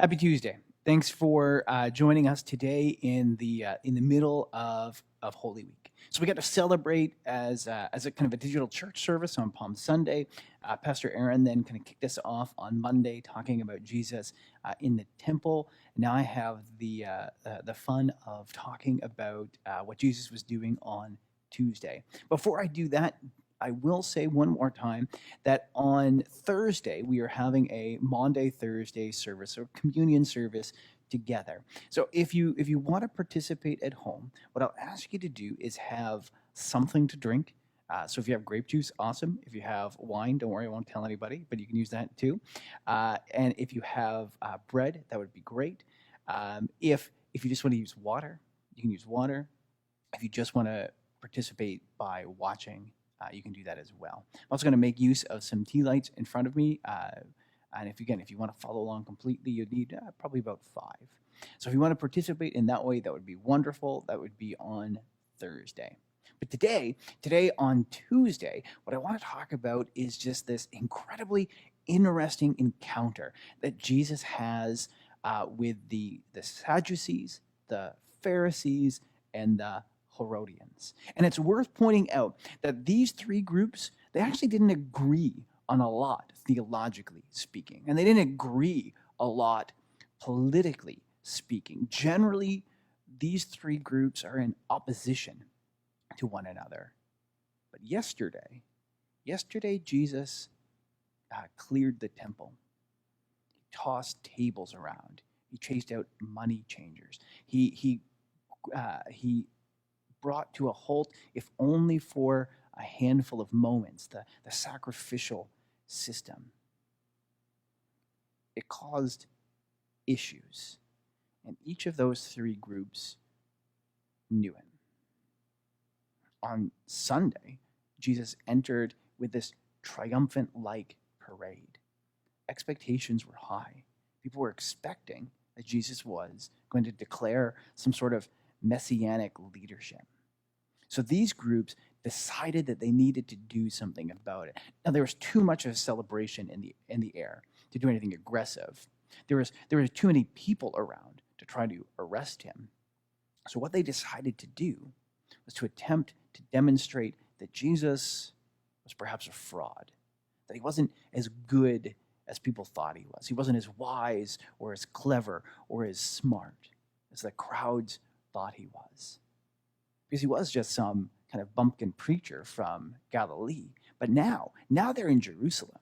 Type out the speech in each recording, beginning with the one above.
Happy Tuesday. Thanks for joining us today in the middle of Holy Week. So we got to celebrate as a kind of a digital church service on Palm Sunday. Pastor Erin then kind of kicked us off on Monday talking about Jesus in the temple. Now I have the fun of talking about what Jesus was doing on Tuesday. Before I do that, I will say one more time that on Thursday we are having a Maundy Thursday service or communion service together. So if you want to participate at home, what I'll ask you to do is have something to drink. So if you have grape juice, awesome. If you have wine, don't worry, I won't tell anybody, but you can use that too. And if you have bread, that would be great. If you just want to use water, you can use water. If you just want to participate by watching, you can do that as well. I'm also going to make use of some tea lights in front of me. And if you want to follow along completely, you'd need probably about 5. So if you want to participate in that way, that would be wonderful. That would be on Thursday. But today on Tuesday, what I want to talk about is just this incredibly interesting encounter that Jesus has with the Sadducees, the Pharisees, and the Herodians. And it's worth pointing out that these 3 groups, they actually didn't agree on a lot, theologically speaking. And they didn't agree a lot politically speaking. Generally, these 3 groups are in opposition to one another. But yesterday Jesus cleared the temple. He tossed tables around. He chased out money changers. He brought to a halt, if only for a handful of moments, the sacrificial system. It caused issues, and each of those 3 groups knew him. On Sunday, Jesus entered with this triumphant-like parade. Expectations were high. People were expecting that Jesus was going to declare some sort of messianic leadership. So these groups decided that they needed to do something about it. Now there was too much of a celebration in the air to do anything aggressive. There were too many people around to try to arrest him. So what they decided to do was to attempt to demonstrate that Jesus was perhaps a fraud, that he wasn't as good as people thought he was. He wasn't as wise or as clever or as smart as the crowds thought he was. Because he was just some kind of bumpkin preacher from Galilee. But now they're in Jerusalem.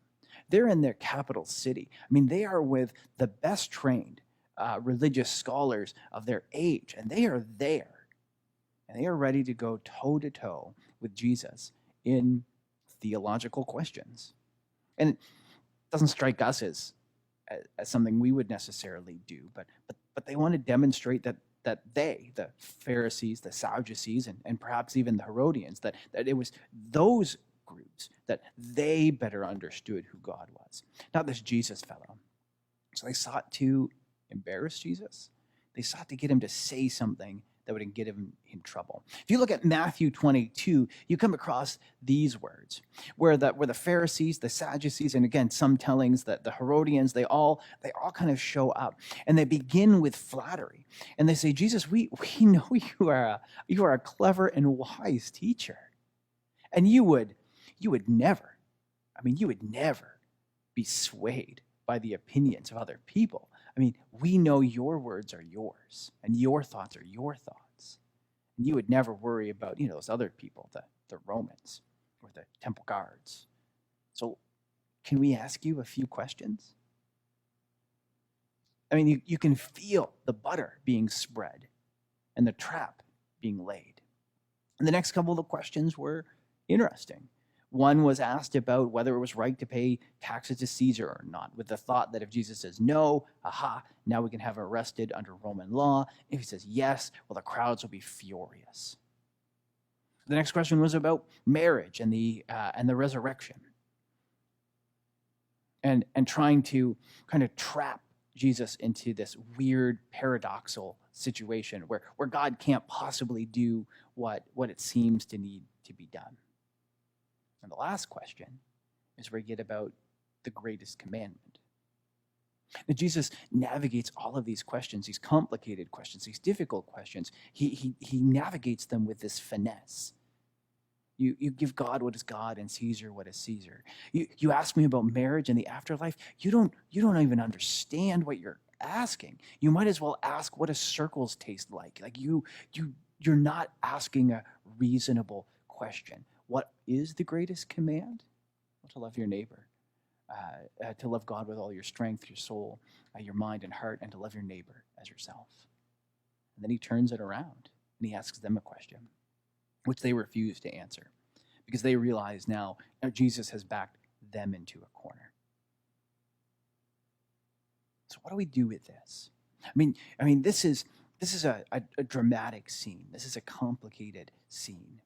They're in their capital city. I mean, they are with the best trained religious scholars of their age, and they are there. And they are ready to go toe-to-toe with Jesus in theological questions. And it doesn't strike us as something we would necessarily do, but they want to demonstrate that they, the Pharisees, the Sadducees, and perhaps even the Herodians, that it was those groups that they better understood who God was, not this Jesus fellow. So they sought to embarrass Jesus. They sought to get him to say something that would get him in trouble. If you look at Matthew 22, you come across these words, where the Pharisees, the Sadducees, and again, some tellings that the Herodians, they all kind of show up, and they begin with flattery. And they say, Jesus, we know you are a clever and wise teacher. And you would never be swayed by the opinions of other people. I mean, we know your words are yours, and your thoughts are your thoughts. And you would never worry about, those other people, the Romans or the temple guards. So can we ask you a few questions? I mean, you can feel the butter being spread and the trap being laid. And the next couple of questions were interesting. One was asked about whether it was right to pay taxes to Caesar or not, with the thought that if Jesus says no, now we can have him arrested under Roman law. If he says yes, well, the crowds will be furious. The next question was about marriage and the resurrection, and trying to kind of trap Jesus into this weird paradoxical situation where God can't possibly do what it seems to need to be done. And the last question is where you get about the greatest commandment. Now, Jesus navigates all of these questions, these complicated questions, these difficult questions. He navigates them with this finesse. You give God what is God and Caesar what is Caesar. You ask me about marriage and the afterlife. You don't even understand what you're asking. You might as well ask what do circles taste like. Like you're not asking a reasonable question. What is the greatest command? Well, to love your neighbor, to love God with all your strength, your soul, your mind and heart, and to love your neighbor as yourself. And then he turns it around and he asks them a question, which they refuse to answer because they realize now Jesus has backed them into a corner. So what do we do with this? I mean, this is a dramatic scene. This is a complicated scene.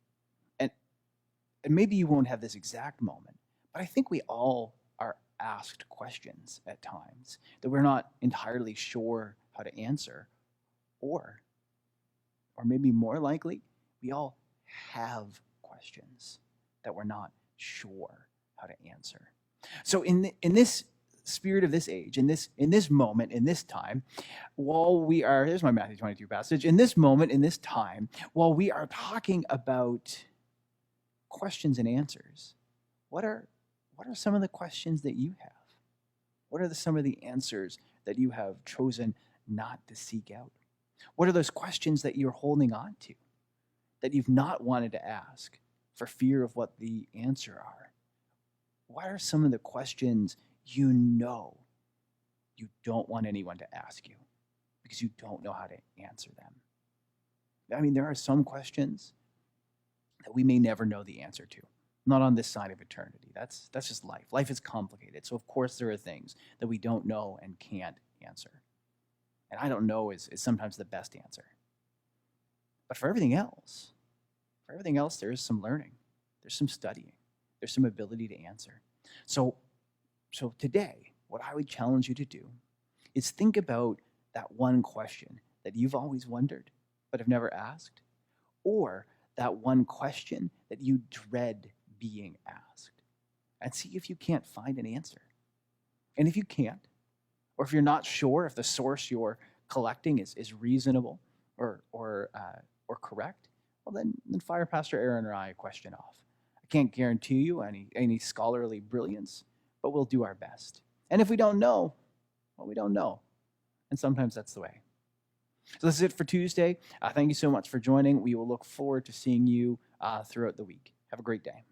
And maybe you won't have this exact moment, but I think we all are asked questions at times that we're not entirely sure how to answer, or maybe more likely, we all have questions that we're not sure how to answer. So in this spirit of this age, in this moment, in this time, while we are, here's my Matthew 22 passage, in this moment, in this time, while we are talking about questions and answers, what are some of the questions that you have? What are some of the answers that you have chosen not to seek out? What are those questions that you're holding on to, that you've not wanted to ask for fear of what the answer are? What are some of the questions you know you don't want anyone to ask you because you don't know how to answer them? I mean, there are some questions that we may never know the answer to, not on this side of eternity. That's just life. Life is complicated. So of course there are things that we don't know and can't answer. And I don't know is sometimes the best answer. But for everything else, there is some learning. There's some studying. There's some ability to answer. So today, what I would challenge you to do is think about that one question that you've always wondered but have never asked, or that one question that you dread being asked, and see if you can't find an answer. And if you can't, or if you're not sure if the source you're collecting is reasonable or correct, well then fire Pastor Erin or I a question off. I can't guarantee you any scholarly brilliance, but we'll do our best. And if we don't know, well, we don't know. And sometimes that's the way. So this is it for Tuesday. Thank you so much for joining. We will look forward to seeing you throughout the week. Have a great day.